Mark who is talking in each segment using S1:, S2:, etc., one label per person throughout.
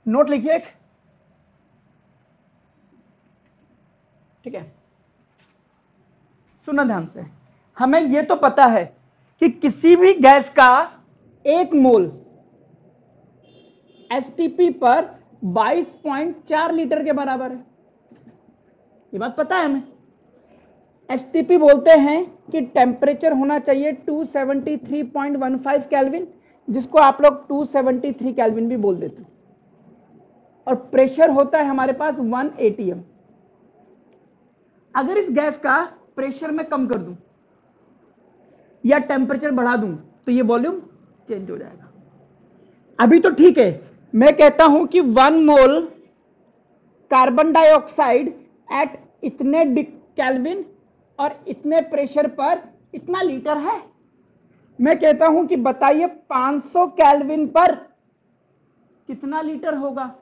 S1: Note लिखिए एक, ठीक है। सुनना ध्यान से, हमें यह तो पता है कि किसी भी गैस का 1 मोल एसटीपी पर 22.4 लीटर के बराबर है। ये बात पता है हमें। एसटीपी बोलते हैं कि टेम्परेचर होना चाहिए 273.15 केल्विन, जिसको आप लोग 273 केल्विन भी बोल देते हो, और प्रेशर होता है हमारे पास 1 atm। अगर इस गैस का प्रेशर में कम कर दूं या टेम्परेचर बढ़ा दूं तो ये वॉल्यूम चेंज हो जाएगा। अभी तो ठीक है, मैं कहता हूं कि 1 मोल कार्बन डाइऑक्साइड एट इतने केल्विन और इतने प्रेशर पर इतना लीटर है। मैं कहता हूं कि बताइए 500 केल्विन पर कितना लीटर होगा।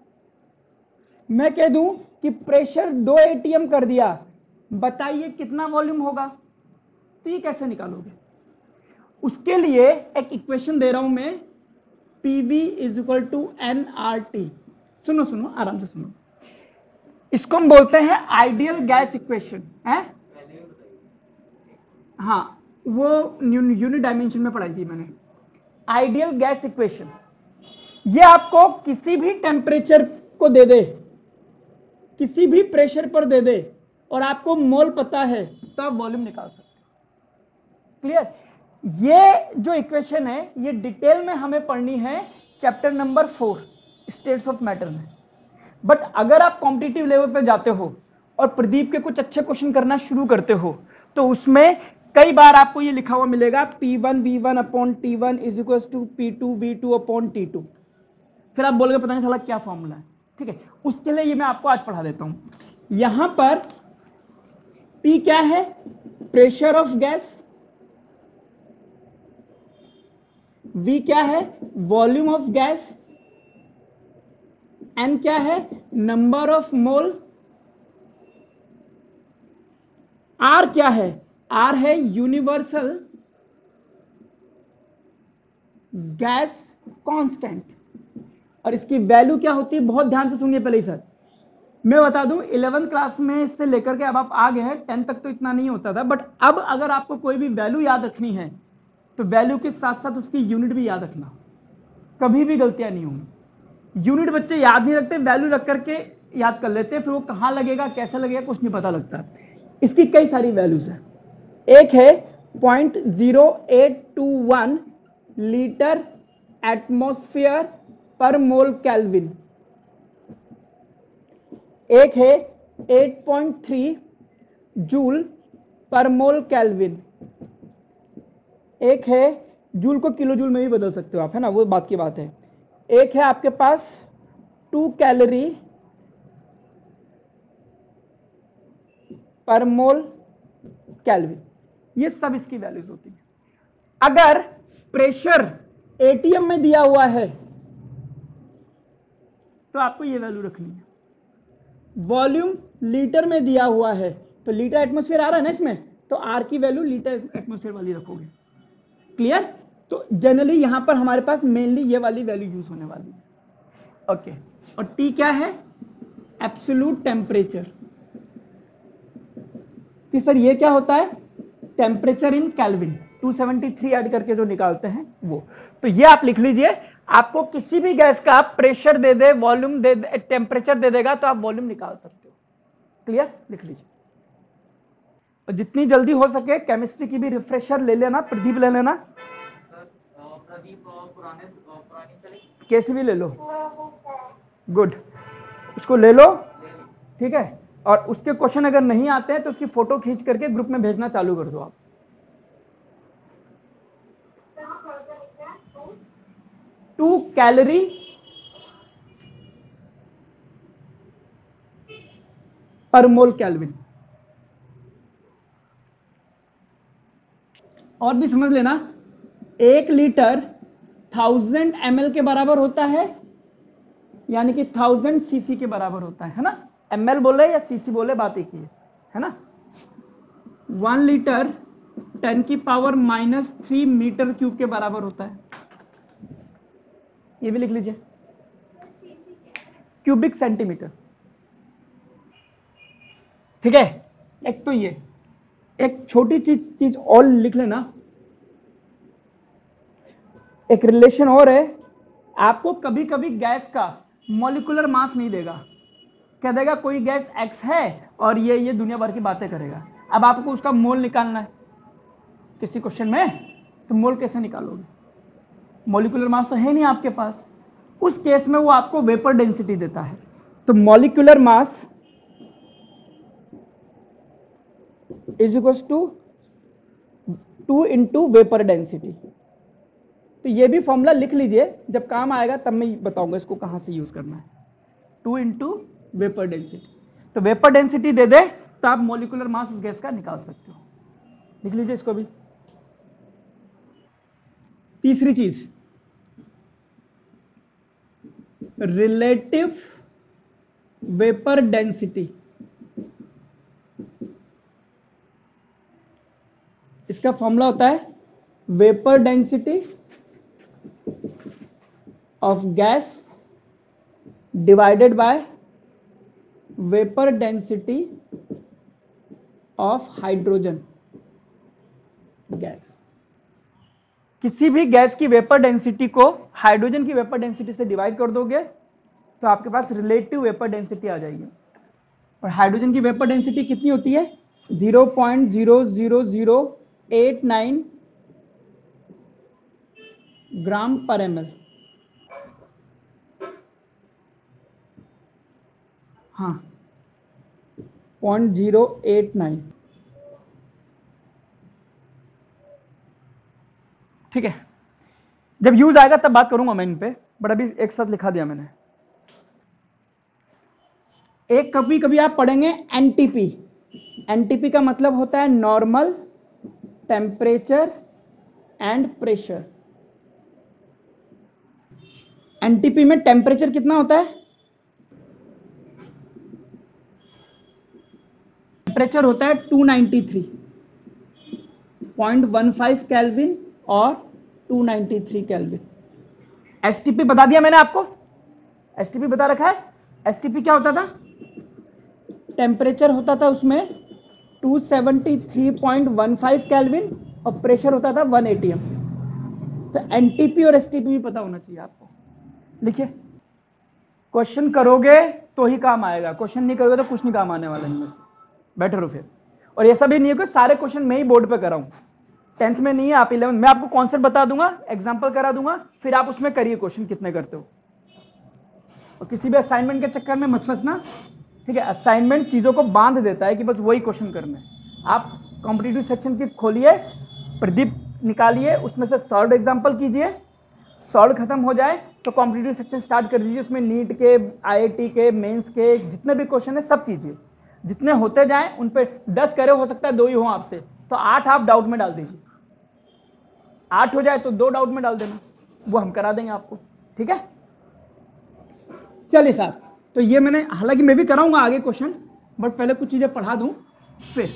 S1: मैं कह दूं कि प्रेशर 2 atm कर दिया, बताइए कितना वॉल्यूम होगा। तो ये कैसे निकालोगे? उसके लिए एक इक्वेशन दे रहा हूं मैं, PV is equal to nRT। सुनो सुनो, आराम से सुनो। इसको हम बोलते हैं आइडियल गैस इक्वेशन है। हाँ, वो यूनिट डायमेंशन में पढ़ाई थी मैंने। आइडियल गैस इक्वेशन ये आपको किसी भी टेम्परेचर को दे दे, किसी भी प्रेशर पर दे दे, और आपको मोल पता है तो आप वॉल्यूम निकाल सकते हैं। क्लियर? ये जो इक्वेशन है ये डिटेल में हमें पढ़नी है chapter number 4 states of matter में। बट अगर आप कॉम्पिटिटिव लेवल पर जाते हो और प्रदीप के कुछ अच्छे क्वेश्चन करना शुरू करते हो तो उसमें कई बार आपको ये लिखा हुआ मिलेगा P1 V1 upon T1 is equal to P2 V2 upon T2। फिर आप बोलोगे पता नहीं साला क्या फॉर्मूला है। ठीक है, उसके लिए ये मैं आपको आज पढ़ा देता हूं। यहां पर P क्या है? Pressure of gas. V क्या है? Volume of gas. N क्या है? Number of mole. R क्या है? R है यूनिवर्सल गैस कांस्टेंट, और इसकी वैल्यू क्या होती है बहुत ध्यान से सुनिए। पहले सर मैं बता दूं, 11th क्लास में से लेकर के अब आप आ गए हैं, 10th तक तो इतना नहीं होता था, बट अब अगर आपको कोई भी वैल्यू याद रखनी है तो वैल्यू के साथ साथ उसकी यूनिट भी याद रखना, कभी भी गलतियां नहीं होंगी। यूनिट बच्चे याद नहीं रखते, वैल्यू रख करके याद कर लेते हैं, फिर वो कहां लगेगा कैसे लगेगा कुछ नहीं पता लगता। इसकी कई सारी वैल्यूज है। एक है 0.0821 लीटर एटमॉस्फेयर पर मोल केल्विन। एक है 8.3 जूल पर मोल केल्विन। एक है, जूल को किलो जूल में भी बदल सकते हो आप, है ना, वो बात की बात है। एक है आपके पास 2 कैलोरी पर मोल केल्विन। ये सब इसकी वैल्यूज होती है। अगर प्रेशर एटीएम में दिया हुआ है तो आपको ये वैल्यू रखनी है। वॉल्यूम लीटर में दिया हुआ है तो लीटर एटमॉस्फेयर आ रहा है ना इसमें, तो आर की वैल्यू लीटर एटमॉस्फेयर वाली रखोगे। क्लियर? तो जनरली यहां पर हमारे पास मेनली ये वाली वैल्यू यूज होने वाली है। ओके, और टी क्या है? Absolute temperature. कि सर ये क्या होता है? टेम्परेचर इन केल्विन, 273 ऐड करके जो निकालते हैं वो। तो ये आप लिख लीजिए, आपको किसी भी गैस का प्रेशर दे दे, वॉल्यूम दे दे, टेम्परेचर दे देगा तो आप वॉल्यूम निकाल सकते हो। क्लियर? लिख लीजिए। और जितनी जल्दी हो सके केमिस्ट्री की भी रिफ्रेशर ले लेना, प्रदीप ले लेना, कैसे भी ले लो, गुड, उसको ले लो। ठीक है, और उसके क्वेश्चन अगर नहीं आते हैं तो उसकी फोटो खींच करके ग्रुप में भेजना चालू कर दो आप। 2 कैलोरी पर मोल केल्विन। और भी समझ लेना, 1 लीटर 1000 ml के बराबर होता है, यानी कि 1000 सीसी के बराबर होता है ना। ml बोले या सीसी बोले बात एक ही है ना। 1 लीटर 10 की पावर -3 मीटर क्यूब के बराबर होता है। ये भी लिख लीजिए। Cubic centimetre. ठीक है, एक तो ये, एक छोटी चीज और लिख लेना, एक रिलेशन और है, आपको कभी कभी गैस का मॉलिक्यूलर मास नहीं देगा, कह देगा कोई गैस x है और ये दुनिया भर की बातें करेगा। अब आपको उसका मोल निकालना है किसी क्वेश्चन में, तो मोल कैसे निकालोगे? मॉलिक्यूलर मास तो है नहीं आपके पास। उस केस में वो आपको वेपर डेंसिटी देता है। तो molecular mass is equals to 2 into vapour density. तो ये भी फॉर्मूला लिख लीजिए, जब काम आएगा तब मैं बताऊंगा इसको कहां से यूज करना है। 2 इंटू वेपर डेंसिटी, तो वेपर डेंसिटी दे दे तो आप मॉलिक्यूलर मास उस गैस का निकाल सकते हो। लिख लीजिए इसको भी। तीसरी चीज, रिलेटिव वेपर डेंसिटी। इसका फॉर्मूला होता है vapour density of gas divided by vapour density of hydrogen gas. किसी भी गैस की वेपर डेंसिटी को हाइड्रोजन की वेपर डेंसिटी से डिवाइड कर दोगे तो आपके पास रिलेटिव वेपर डेंसिटी आ जाएगी। और हाइड्रोजन की वेपर डेंसिटी कितनी होती है? 0.00089 ग्राम पर ml। हाँ, 0.089। ठीक है, जब यूज आएगा तब बात करूंगा मैं इन पे, बट अभी एक साथ लिखा दिया मैंने। एक कभी कभी आप पढ़ेंगे एनटीपी। एनटीपी का मतलब होता है normal temperature and pressure. NTP में टेम्परेचर कितना होता है? टेम्परेचर होता है 293.15 केल्विन और 293 केल्विन। एसटीपी बता दिया मैंने आपको, एसटीपी बता रखा है। एसटीपी क्या होता था? टेम्परेचर होता था उसमें 273.15 केल्विन और प्रेशर होता था 1 atm। तो एनटीपी और एसटीपी भी पता होना चाहिए आपको। लिखिए, क्वेश्चन करोगे तो ही काम आएगा, क्वेश्चन नहीं करोगे तो कुछ नहीं काम आने वाला इनमें से। बेटर हो फिर। और ऐसा भी नहीं है कि सारे क्वेश्चन मैं ही बोर्ड पे कराऊं, 10th में नहीं है, आप 11th में। आपको कॉन्सेप्ट बता दूंगा, एग्जांपल करा दूंगा, फिर आप उसमें करिए क्वेश्चन कितने करते हो। और किसी भी असाइनमेंट के चक्कर में मत फंसना, ठीक है? असाइनमेंट चीजों को बांध देता है कि बस वही क्वेश्चन करने। आप कॉम्पिटिटिव सेक्शन की खोलिए, प्रदीप निकालिए, उसमें से सॉल्व एग्जाम्पल कीजिए, सॉल्व खत्म हो जाए तो कॉम्पिटिटिव सेक्शन स्टार्ट कर दीजिए। उसमें नीट के, आईआईटी के, मेंस के जितने भी क्वेश्चन है सब कीजिए। जितने होते जाएं उन पे 10 करे, हो सकता है 2 ही हो आपसे, तो 8 आप डाउट में डाल दीजिए। 8 हो जाए तो 2 डाउट में डाल देना, वो हम करा देंगे आपको। ठीक है, चलिए साहब। तो ये मैंने, हालांकि मैं भी कराऊंगा आगे क्वेश्चन, बट पहले कुछ चीजें पढ़ा दूं। फिर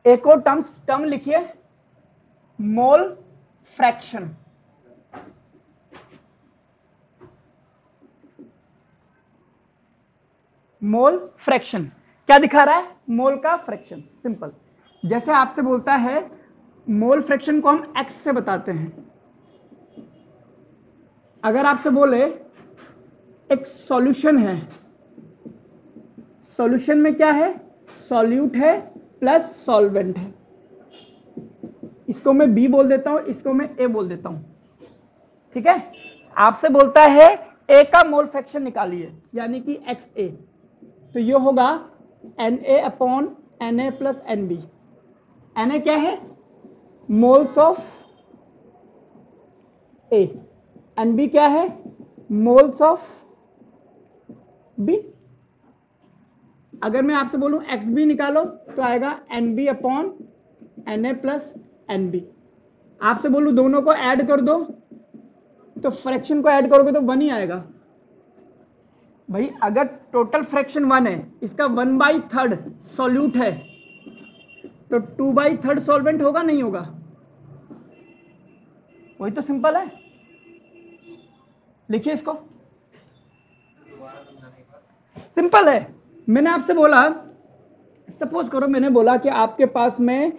S1: एक और टर्म लिखिए, मोल फ्रैक्शन। मोल फ्रैक्शन क्या दिखा रहा है? मोल का फ्रैक्शन। सिंपल, जैसे आपसे बोलता है, मोल फ्रैक्शन को हम एक्स से बताते हैं। अगर आपसे बोले एक सॉल्यूशन है, सॉल्यूशन में क्या है? सॉल्यूट है प्लस सॉल्वेंट है। इसको मैं बी बोल देता हूं, इसको मैं ए बोल देता हूं। ठीक है, आपसे बोलता है ए का मोल फ्रैक्शन निकालिए, यानी कि एक्स ए। तो ये होगा Na upon Na plus NB. Na क्या है? Moles of A. एनबी क्या है? Moles of B. अगर मैं आपसे बोलूं एक्स बी निकालो तो आएगा NB upon Na plus NB. आपसे बोलूं दोनों को ऐड कर दो तो फ्रैक्शन को ऐड करोगे तो 1 ही आएगा। भाई अगर टोटल फ्रैक्शन 1 है, इसका 1/3 सॉल्यूट है, तो 2/3 सॉल्वेंट होगा नहीं होगा? वही तो सिंपल है। लिखिए इसको, सिंपल है। मैंने आपसे बोला, सपोज करो मैंने बोला कि आपके पास में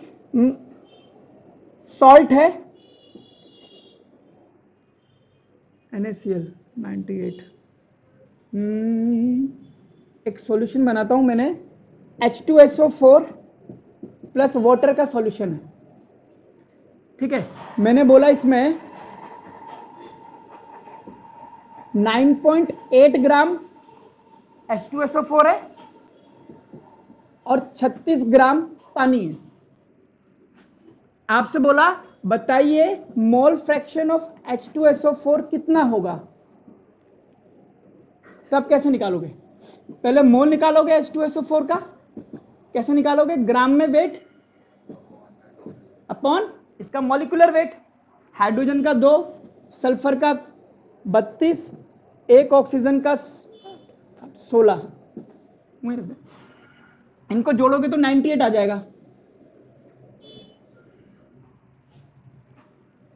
S1: सॉल्ट है NaCl 98, एक सॉल्यूशन बनाता हूं मैंने, H2SO4 प्लस वाटर का सॉल्यूशन है, ठीक है। मैंने बोला इसमें 9.8 ग्राम H2SO4 है और 36 ग्राम पानी है। आपसे बोला बताइए मोल फ्रैक्शन ऑफ H2SO4 कितना होगा, तो आप कैसे निकालोगे? पहले मोल निकालोगे H2SO4 का, कैसे निकालोगे? ग्राम में वेट अपॉन इसका मॉलिक्यूलर वेट। हाइड्रोजन का 2, सल्फर का 32, एक ऑक्सीजन का 16, इनको जोड़ोगे तो 98 आ जाएगा।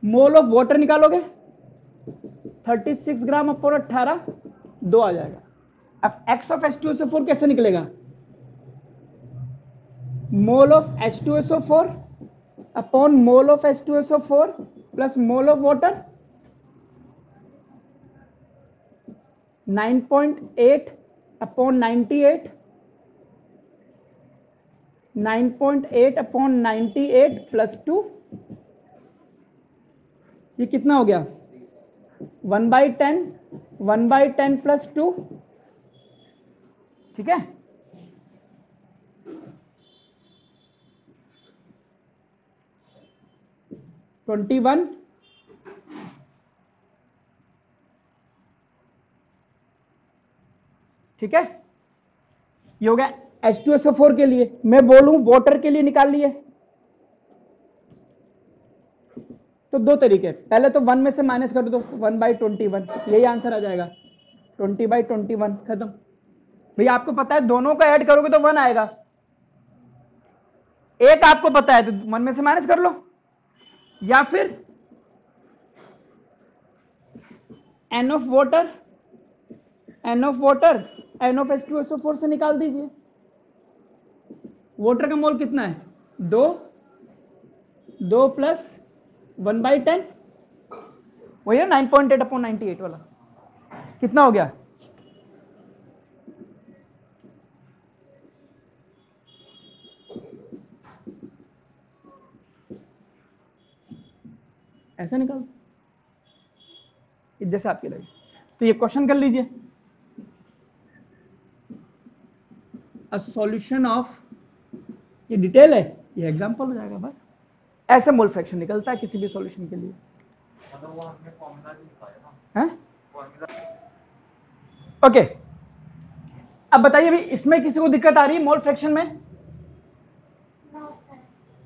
S1: मोल ऑफ वाटर निकालोगे 36 ग्राम अपॉन 18, 2 आ जाएगा। अब x ऑफ H2SO4 कैसे निकलेगा? Mole of H2SO4 upon mole of H2SO4 plus mole of water, 9.8 upon 98, 9.8 upon 98 plus 2, ये कितना हो गया? 1/10, 1/10 प्लस 2, ठीक है। $21, ठीक है। ये हो गया H2SO4 के लिए। मैं बोलूं वाटर के लिए निकाल लिए तो दो तरीके, पहले तो 1 में से माइनस कर दो, 1/21, यही आंसर आ जाएगा, 20/21, खत्म। भैया आपको पता है दोनों का ऐड करोगे तो 1 आएगा, एक आपको पता है तो 1 में से माइनस कर लो, या फिर N of water N of H2SO4 से निकाल दीजिए। वाटर का मोल कितना है? 2 प्लस 1/10, वही है 9.8 अपॉन 98 वाला, कितना हो गया? ऐसा निकाल, जैसे आपके लगे। तो ये क्वेश्चन कर लीजिए, अ सॉल्यूशन ऑफ, ये डिटेल है, ये एग्जांपल हो जाएगा बस। ऐसे मोल फ्रैक्शन निकलता है किसी भी सॉल्यूशन के लिए। ओके, अब बताइए भाई इसमें किसी को दिक्कत आ रही है मोल फ्रैक्शन में?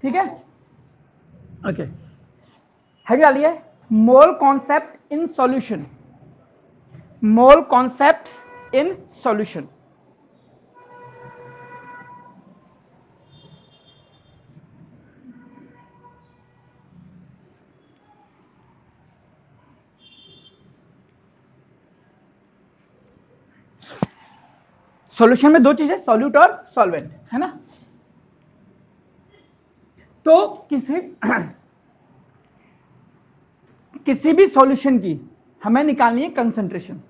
S1: ठीक है, ओके। है डालिए mole concept in solution, mole concept in solution. Solution में दो चीजें, सॉल्यूट और सॉल्वेंट, है ना। तो किसी भी सॉल्यूशन की हमें निकालनी है कंसंट्रेशन,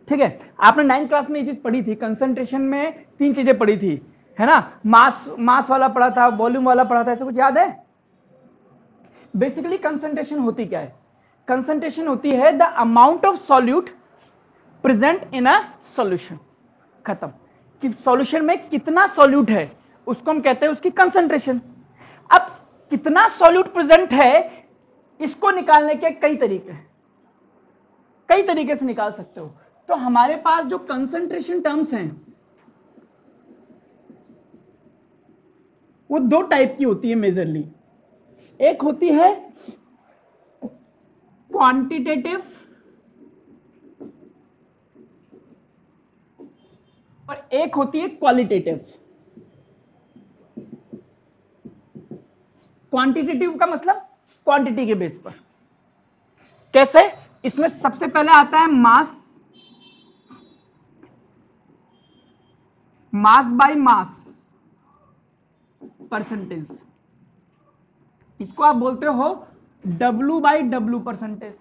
S1: ठीक है। आपने 9th क्लास में ये चीज पढ़ी थी, कंसंट्रेशन में 3 चीजें पढ़ी थी, है ना। मास वाला पढ़ा था, वॉल्यूम वाला पढ़ा था, ऐसा कुछ याद है? बेसिकली कंसंट्रेशन होती क्या है? कंसंट्रेशन होती है the amount of solute present in a solution, खत्म। कि सॉल्यूशन में कितना सॉल्यूट है उसको हम कहते हैं उसकी कंसंट्रेशन। अब कितना सॉल्यूट प्रेजेंट है इसको निकालने के कई तरीके से निकाल सकते हो। तो हमारे पास जो कंसंट्रेशन टर्म्स हैं वो 2 टाइप की होती है मेजरली। एक होती है क्वांटिटेटिव और एक होती है क्वालिटेटिव। क्वांटिटेटिव का मतलब क्वांटिटी के बेस पर। कैसे? इसमें सबसे पहले आता है मास, मास बाय मास परसेंटेज, इसको आप बोलते हो W बाई डब्ल्यू परसेंटेज।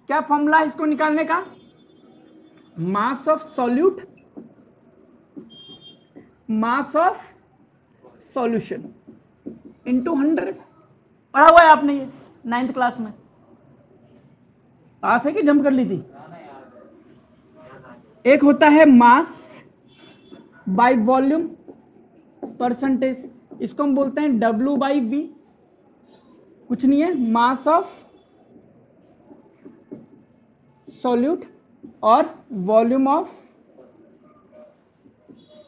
S1: क्या फॉर्मूला है इसको निकालने का? Mass of solute, mass of solution into 100। पढ़ा हुआ है आपने ये 9th क्लास में? पास है कि जंप कर ली थी? एक होता है मास बाय वॉल्यूम परसेंटेज, इसको हम बोलते हैं W बाई V। कुछ नहीं है, मास ऑफ सॉल्यूट और वॉल्यूम ऑफ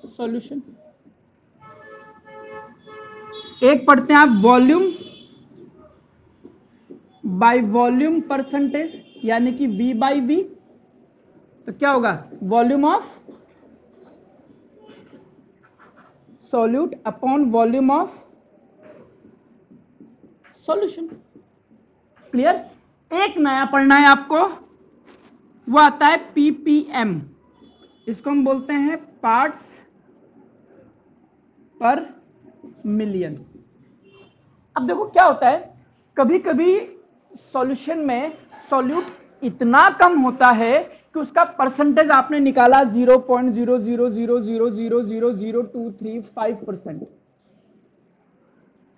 S1: सॉल्यूशन। एक पढ़ते हैं आप वॉल्यूम बाय वॉल्यूम परसेंटेज, यानी कि V बाई V। तो क्या होगा? Volume of solute upon volume of solution. Clear? एक नया पढ़ना है आपको, वो आता है ppm, इसको हम बोलते हैं पार्ट्स पर मिलियन। अब देखो क्या होता है, कभी कभी सॉल्यूशन में सॉल्यूट इतना कम होता है कि उसका परसेंटेज आपने निकाला 0.000000002335%।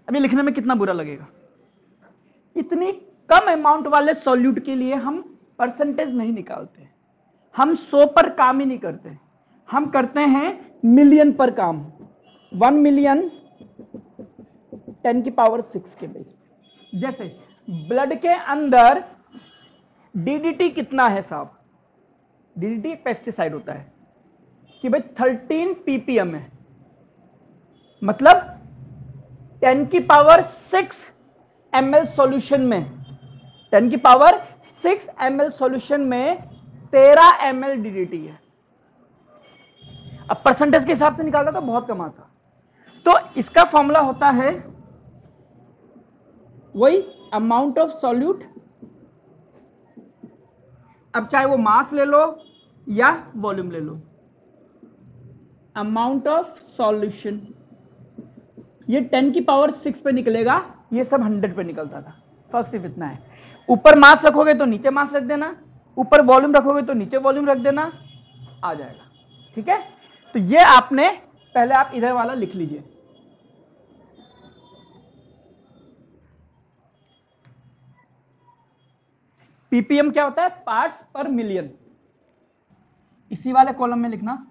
S1: अभी लिखने में कितना बुरा लगेगा। इतनी कम अमाउंट वाले सॉल्यूट के लिए हम परसेंटेज नहीं निकालते, हम 100 पर काम ही नहीं करते, हम करते हैं मिलियन पर काम। 1 मिलियन 10⁶ के बेस पे। जैसे ब्लड के अंदर डीडीटी कितना है साहब? डीडीटी पेस्टिसाइड होता है कि भाई 13 ppm है, मतलब 10⁶ ml सॉल्यूशन में, 10⁶ ml सॉल्यूशन में 13 ml डीडीटी है। अब परसेंटेज के हिसाब से निकालता तो बहुत कम आता। तो इसका फॉर्मूला होता है वही अमाउंट ऑफ सॉल्यूट, अब चाहे वो मास ले लो या वॉल्यूम ले लो, अमाउंट ऑफ सॉल्यूशन। ये 10⁶ पे निकलेगा, ये सब 100 पे निकलता था। फर्क सिर्फ इतना है, ऊपर मास रखोगे तो नीचे मास रख देना, ऊपर वॉल्यूम रखोगे तो नीचे वॉल्यूम रख देना, आ जाएगा। ठीक है? तो ये आपने पहले आप इधर वाला लिख लीजिए। पीपीएम क्या होता है? पार्ट्स पर मिलियन। इसी वाले कॉलम में लिखना।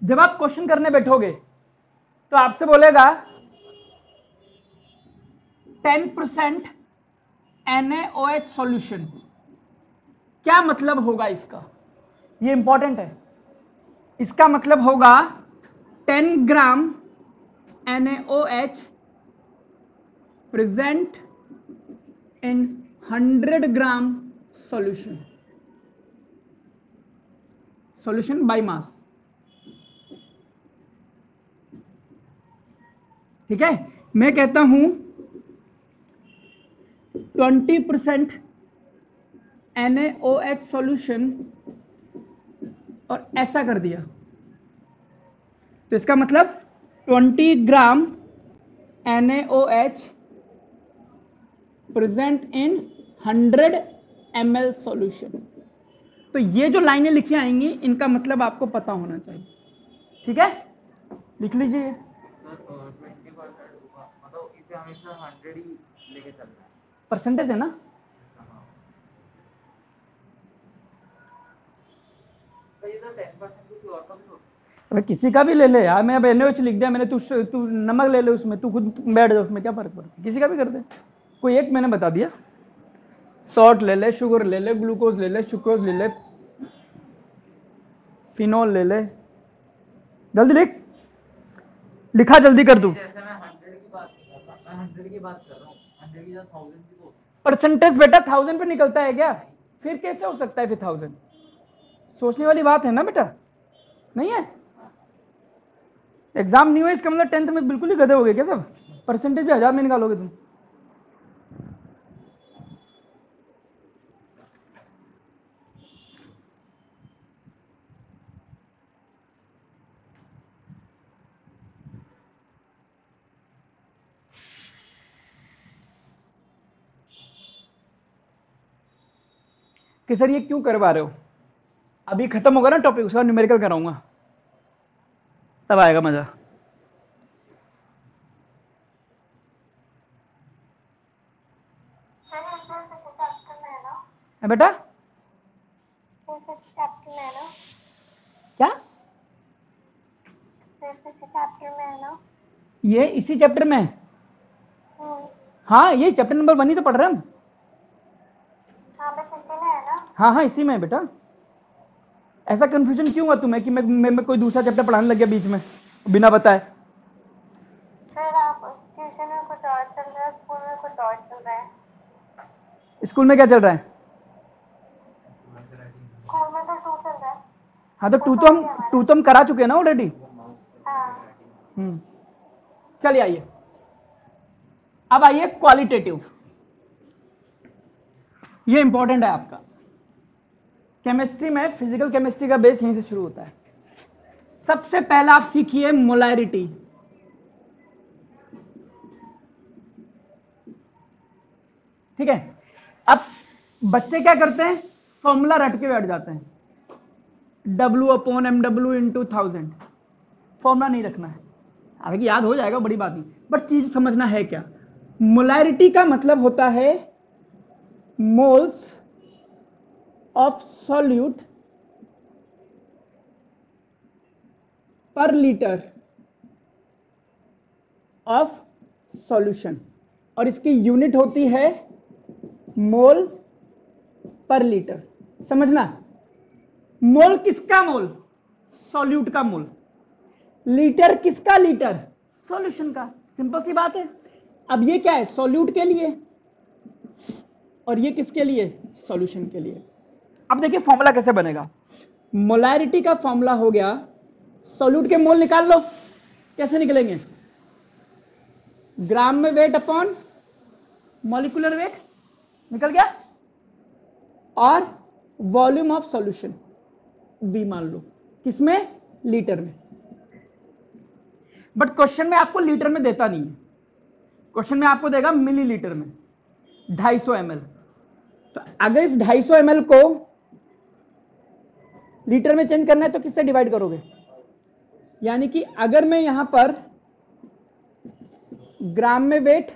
S1: जब आप क्वेश्चन करने बैठोगे तो आपसे बोलेगा 10% NaOH सॉल्यूशन, क्या मतलब होगा इसका? ये इंपॉर्टेंट है। इसका मतलब होगा 10 ग्राम NaOH present in 100 gram solution, solution by mass. ठीक है? मैं कहता हूं 20% NaOH सॉल्यूशन और ऐसा कर दिया, तो इसका मतलब 20 ग्राम NaOH present in 100 ml solution. तो ये जो लाइनें लिखी आएंगी इनका मतलब आपको पता होना चाहिए। ठीक है? लिख लीजिए। परसेंटेज है ना? अरे किसी का भी ले ले यार, मैं अब NaOH लिख दिया मैंने, तू नमक ले ले उसमें, तू खुद बैठ जा उसमें, क्या फर्क पड़ता है? किसी का भी कर दे, कोई एक मैंने बता दिया। सॉल्ट ले ले, शुगर ले ले, ग्लूकोज ले ले, सुक्रोज ले ले, फिनॉल ले ले, जल्दी लिख, लिखा जल्दी कर तू। परसेंटेज बेटा 1000 पे निकलता है क्या? फिर कैसे हो सकता है फिर 1000? सोचने वाली बात है ना बेटा, नहीं है? एग्जाम नहीं हुआ इसका मतलब 10th में बिल्कुल ही गधे हो गए क्या सब? परसेंटेज भी 1000 में निकालोगे तुम? कि सर ये क्यों करवा रहे हो, अभी खत्म होगा ना टॉपिक, उसका न्यूमेरिकल कराऊंगा, तब आएगा मजा। है बेटा क्या ये इसी चैप्टर में? हाँ ये चैप्टर नंबर 1 ही तो पढ़ रहे हैं हम। हाँ हाँ इसी में है बेटा। ऐसा कंफ्यूजन क्यों हुआ तुम्हें कि मैं कोई दूसरा चैप्टर पढ़ाने लग गया बीच में बिना बताए?
S2: सर आप ट्यूशन में कुछ और चल रहा है, स्कूल में कुछ और चल रहा है।
S1: स्कूल में क्या चल रहा है?
S2: स्कूल में तो 2 चल रहा है।
S1: हाँ तो टू तो हम करा चुके हैं ना ऑलरेडी।
S2: हाँ
S1: चलिए आइए, अब आइए क्वालिटेटिव। ये इंपॉर्टेंट है आपका। केमिस्ट्री में फिजिकल केमिस्ट्री का बेस यहीं से शुरू होता है। सबसे पहला आप सीखिए मोलैरिटी। ठीक है, अब बच्चे क्या करते हैं, फॉर्मूला रट के बैठ जाते हैं, W/mW × 1000। फॉर्मूला नहीं रखना है, हालांकि याद हो जाएगा, बड़ी बात नहीं, बट चीज समझना है क्या। मोलैरिटी का मतलब होता है मोल्स ऑफ सॉल्यूट पर लीटर ऑफ सॉल्यूशन, और इसकी यूनिट होती है मोल पर लीटर। समझना, मोल किसका मोल? सॉल्यूट का मोल। लीटर किसका? लीटर सॉल्यूशन का। सिंपल सी बात है। अब ये क्या है? सॉल्यूट के लिए, और ये किसके लिए? सॉल्यूशन के लिए। अब देखिए फॉर्मूला कैसे बनेगा। मोलैरिटी का फॉर्मूला हो गया, सॉल्यूट के मोल निकाल लो। कैसे निकलेंगे? ग्राम में वेट अपॉन मॉलिक्यूलर वेट, निकल गया, और वॉल्यूम ऑफ सॉल्यूशन V मान लो, किसमें? लीटर में। बट क्वेश्चन में आपको लीटर में देता नहीं है, क्वेश्चन में आपको देगा मिलीलीटर में, 250 ml। तो अगर इस 250 ml को लीटर में चेंज करना है तो किससे डिवाइड करोगे? यानी कि अगर मैं यहां पर ग्राम में weight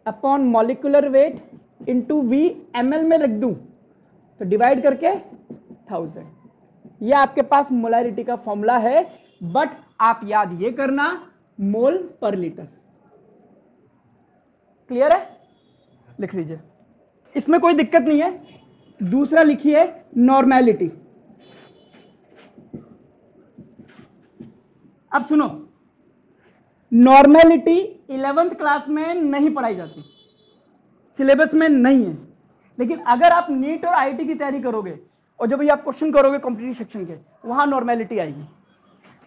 S1: upon molecular weight into V ml में रख दूं तो डिवाइड करके 1000। ये आपके पास मोलैरिटी का फॉर्मूला है, बट आप याद ये करना मोल पर लीटर। क्लियर है? लिख लीजिए, इसमें कोई दिक्कत नहीं है। दूसरा लिखिए नॉर्मेलिटी। अब सुनो, नॉर्मेलिटी 11th क्लास में नहीं पढ़ाई जाती, सिलेबस में नहीं है, लेकिन अगर आप नीट और आईआईटी की तैयारी करोगे और जब ये आप क्वेश्चन करोगे कॉम्पिटिटिव सेक्शन के, वहां नॉर्मेलिटी आएगी,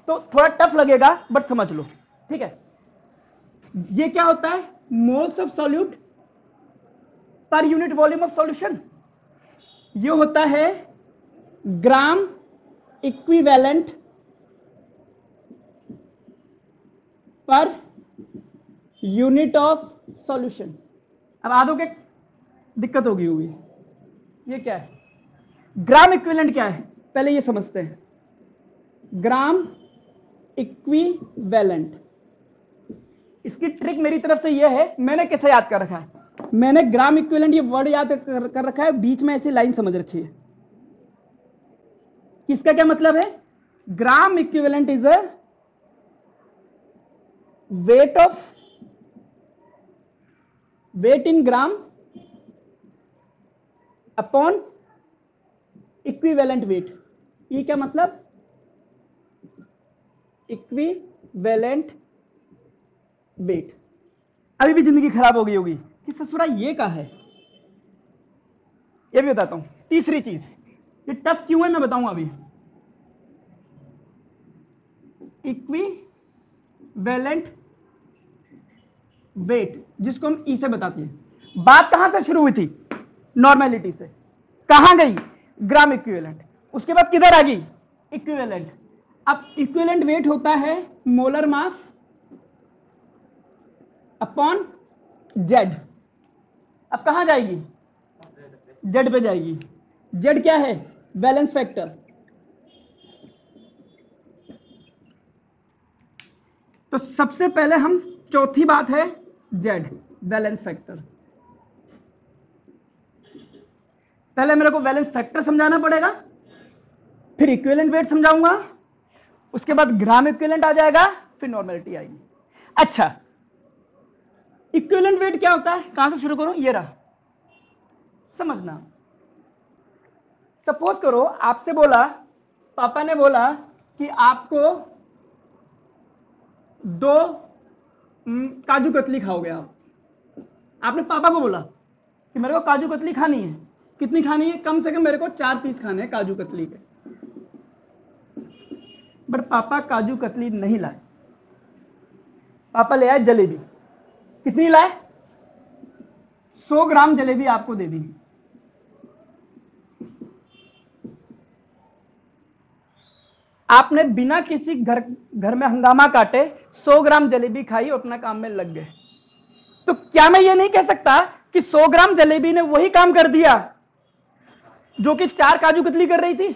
S1: तो थोड़ा टफ लगेगा, बट समझ लो। ठीक है, ये क्या होता है? Moles of solute per unit volume of solution. ये होता है gram equivalent per unit of solution. अब आधों के दिक्कत होगी हुई, ये क्या है? ग्राम इक्विवेलेंट क्या है पहले ये समझते हैं। ग्राम इक्विवेलेंट, इसकी ट्रिक मेरी तरफ से ये है, मैंने कैसे याद कर रखा है, मैंने ग्राम इक्विवेलेंट ये वर्ड याद कर रखा है, बीच में ऐसी लाइन समझ रखी है। इसका क्या मतलब है? Gram equivalent is a weight in gram upon equivalent weight. ये क्या मतलब? Equivalent weight. अभी भी जिंदगी खराब हो गई होगी कि ससुरा ये का है, ये भी बताता हूं। तीसरी चीज, ये टफ क्यों है मैं बताऊंगा अभी। इक्विवेलेंट वेट, जिसको हम ई से बताते हैं। बात कहां से शुरू हुई थी? नॉर्मेलिटी से। कहां गई? Gram equivalent. उसके बाद किधर आ गई? इक्विवेलेंट। अब इक्विवेलेंट वेट होता है मोलर मास अपॉन जेड। अब कहां जाएगी? जेड पे जाएगी। जेड क्या है? Balance factor. तो सबसे पहले हम चौथी बात है जेड, बैलेंस फैक्टर। पहले मेरे को बैलेंस फैक्टर समझाना पड़ेगा, फिर इक्विवेलेंट वेट समझाऊंगा, उसके बाद ग्राम इक्विवेलेंट आ जाएगा, फिर नॉर्मेलिटी आएगी। अच्छा, इक्विवेलेंट वेट क्या होता है? कहां से शुरू करूं? ये रहा, समझना। सपोज करो आपसे बोला, पापा ने बोला कि आपको 2 काजू कतली खाओगे आप। आपने पापा को बोला कि मेरे को काजू कतली खानी है। कितनी खानी है? कम से कम मेरे को 4 पीस खाने हैं काजू कतली के। बट पापा काजू कतली नहीं लाए, पापा ले आए जलेबी। कितनी लाए? 100 ग्राम जलेबी आपको दे दी। आपने बिना किसी घर में हंगामा काटे 100 ग्राम जलेबी खाई और अपना काम में लग गए। तो क्या मैं ये नहीं कह सकता कि 100 ग्राम जलेबी ने वही काम कर दिया जो कि 4 काजू कतली कर रही थी?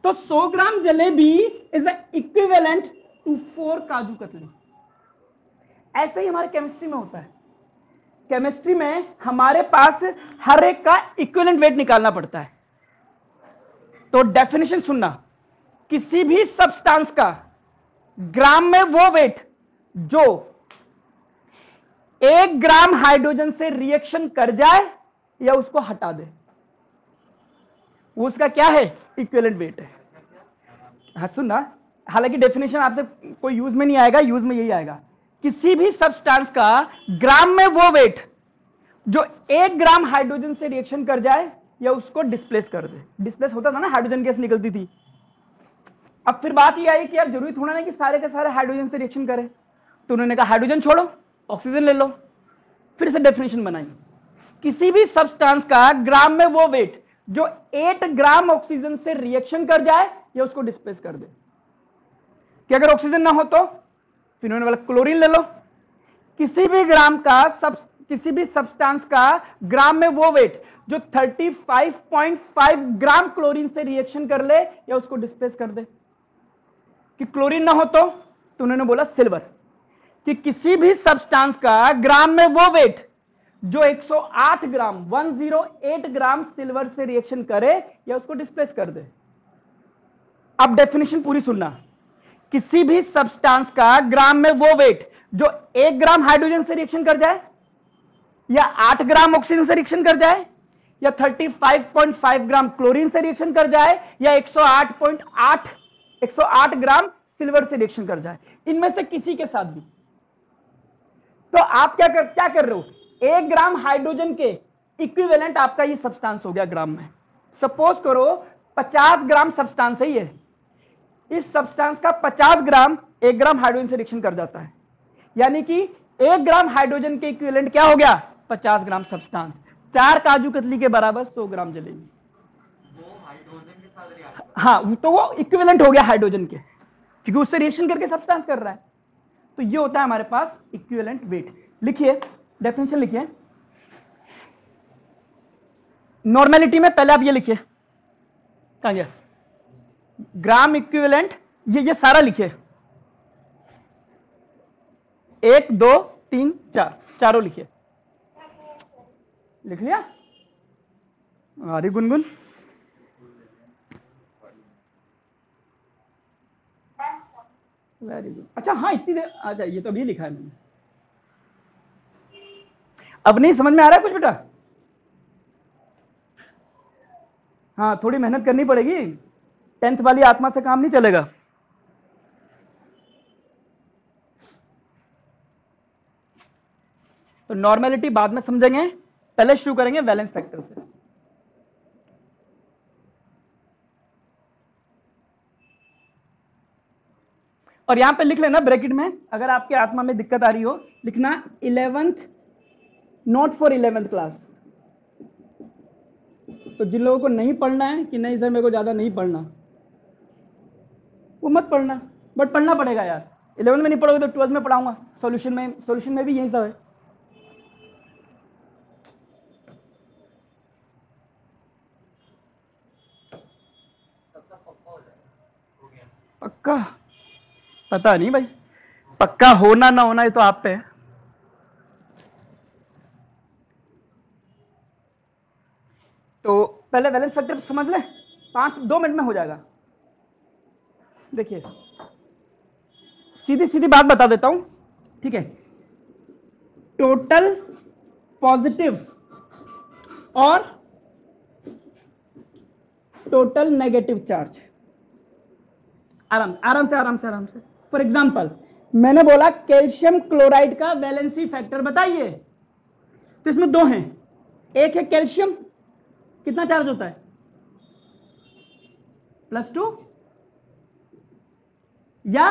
S1: तो 100 ग्राम jalebi is equivalent to 4 kaju katli. ऐसे ही हमारे केमिस्ट्री में होता है। केमिस्ट्री में हमारे पास हर एक का इक्विवेलेंट वेट निकालना पड़ता है। तो डेफिनेशन सुनना, किसी भी सब्सटेंस का ग्राम में वो वेट जो 1 ग्राम हाइड्रोजन से रिएक्शन कर जाए या उसको हटा दे, वो उसका क्या है? इक्विवेलेंट वेट है। हाँ सुनना, हालांकि डेफिनेशन आपसे कोई यूज में नहीं आएगा, यूज में यही आएगा, किसी भी सब्सटेंस का ग्राम में वो वेट जो 1 ग्राम हाइड्रोजन से रिएक्शन कर जाए या उसको डिस्प्लेस कर दे। डिस्प्लेस होता था ना, हाइड्रोजन गैस निकलती थी। अब फिर बात ये आई कि यार जरूरी थोड़ा नहीं कि सारे के सारे हाइड्रोजन से रिएक्शन करें, तो उन्होंने कहा हाइड्रोजन छोड़ो, ऑक्सीजन ले लो। फिर से डेफिनेशन बनाई, किसी भी सब्सटेंस का ग्राम में वो वेट जो 8 ग्राम ऑक्सीजन से रिएक्शन कर जाए या उसको डिस्प्लेस कर दे। कि अगर ऑक्सीजन ना हो तो फिर उन्होंने बोला क्लोरीन ले लो। किसी भी सब्सटेंस का ग्राम में वो वेट जो 35.5 ग्राम क्लोरीन से रिएक्शन कर ले या उसको डिस्प्लेस कर दे। कि क्लोरीन ना हो तो उन्होंने बोला सिल्वर। कि किसी भी सब्सटेंस का ग्राम में वो वेट जो 108 ग्राम सिल्वर से रिएक्शन करे या उसको डिस्प्लेस कर दे। अब डेफिनेशन पूरी सुनना, किसी भी सब्सटेंस का ग्राम में वो वेट जो 1 ग्राम हाइड्रोजन से रिएक्शन कर जाए या 8 ग्राम ऑक्सीजन से रिएक्शन कर जाए या 35.5 ग्राम क्लोरीन से रिएक्शन कर जाए या 108 ग्राम सिल्वर से रिएक्शन कर जाए, इनमें से किसी के साथ भी। तो आप क्या कर रहे हो? 1 ग्राम हाइड्रोजन के इक्विवेलेंट आपका ये सब्सटेंस हो गया ग्राम में। सपोज करो 50 ग्राम सब्सटेंस है ये, इस सब्सटेंस का 50 ग्राम 1 ग्राम हाइड्रोजन से रिएक्शन कर जाता है, यानी कि 1 ग्राम हाइड्रोजन के इक्विवेलेंट क्या हो गया? 50 ग्राम सब्सटेंस। 4 काजू कतली के बराबर 100 ग्राम जलेबी। हाँ, तो वो इक्विवेलेंट हो गया हाइड्रोजन के, क्योंकि उससे रिएक्शन करके सब्सटेंस कर रहा है। तो ये होता है हमारे पास इक्विवेलेंट वेट। लिखिए, डेफिनेशन लिखिए। नॉर्मेलिटी में पहले आप ये लिखिए, कहां गया? ग्राम इक्विवेलेंट, ये सारा लिखिए, 1 2 3 4, चारों लिखिए। लिख लिया? अरे गुनगुन, वेरी गुड। अच्छा हाँ, इतनी देर आ जाइए, ये तो अभी लिखा है मैंने। अब नहीं समझ में आ रहा है कुछ बेटा? हाँ, थोड़ी मेहनत करनी पड़ेगी, 10th वाली आत्मा से काम नहीं चलेगा। तो नॉर्मेलिटी बाद में समझेंगे, पहले शुरू करेंगे वैलेंस फैक्टर से। और यहां पे लिख लेना ब्रैकेट में, अगर आपके आत्मा में दिक्कत आ रही हो, लिखना 11th, not for 11th class. तो जिन लोगों को नहीं पढ़ना है कि नहीं सर मेरे को ज्यादा नहीं पढ़ना, वो मत पढ़ना, बट पढ़ना पड़ेगा यार। 11th में नहीं पढ़ोगे तो 12th में पढ़ाऊंगा। सॉल्यूशन में भी यही सब है। पक्का पता नहीं भाई, पक्का होना ना होना ये तो आप पे है। तो पहले वैलेंस फैक्टर समझ ले, 2 मिनट में हो जाएगा। देखिए सीधी सीधी बात बता देता हूं, ठीक है। टोटल पॉजिटिव और टोटल नेगेटिव चार्ज, आराम से। फॉर एग्जांपल मैंने बोला कैल्शियम क्लोराइड का वैलेंसी फैक्टर बताइए, तो इसमें 2 हैं। एक है कैल्शियम, कितना चार्ज होता है, +2, या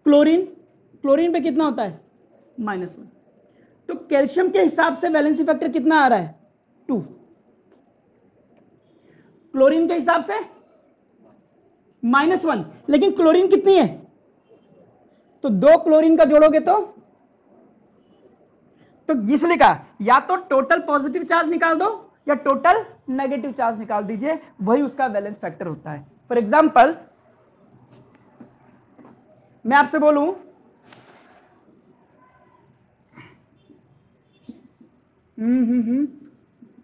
S1: क्लोरीन पे कितना होता है, -1। तो कैल्शियम के हिसाब से वैलेंसी फैक्टर कितना आ रहा है, 2। क्लोरीन के हिसाब से -1, लेकिन क्लोरीन कितनी है, तो 2 क्लोरीन का जोड़ोगे तो इसलिए कहा या तो टोटल पॉजिटिव चार्ज निकाल दो या टोटल नेगेटिव चार्ज निकाल दीजिए, वही उसका वैलेंस फैक्टर होता है। फॉर एग्जांपल मैं आपसे बोलूं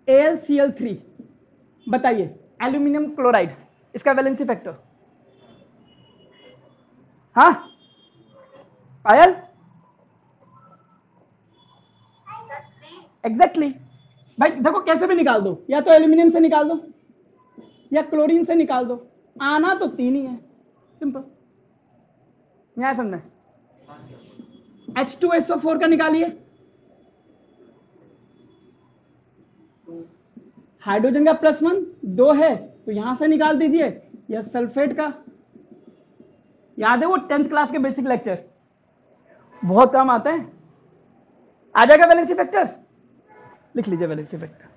S1: AlCl3, बताइए एल्यूमिनियम क्लोराइड, इसका वैलेंसी फैक्टर, हाँ पायल, एग्जैक्टली भाई देखो कैसे भी निकाल दो, या तो एल्यूमिनियम से निकाल दो या क्लोरीन से निकाल दो, आना तो 3 ही है, सिंपल। यहां समझना, H2SO4 का निकालिए, हाइड्रोजन का +1 2 है तो यहां से निकाल दीजिए, या सल्फेट का, याद है वो 10th क्लास के बेसिक लेक्चर, बहुत काम आता है। आ जाएगा वैलेंसी फैक्टर, लिख लीजिए वैलेंसी फैक्टर।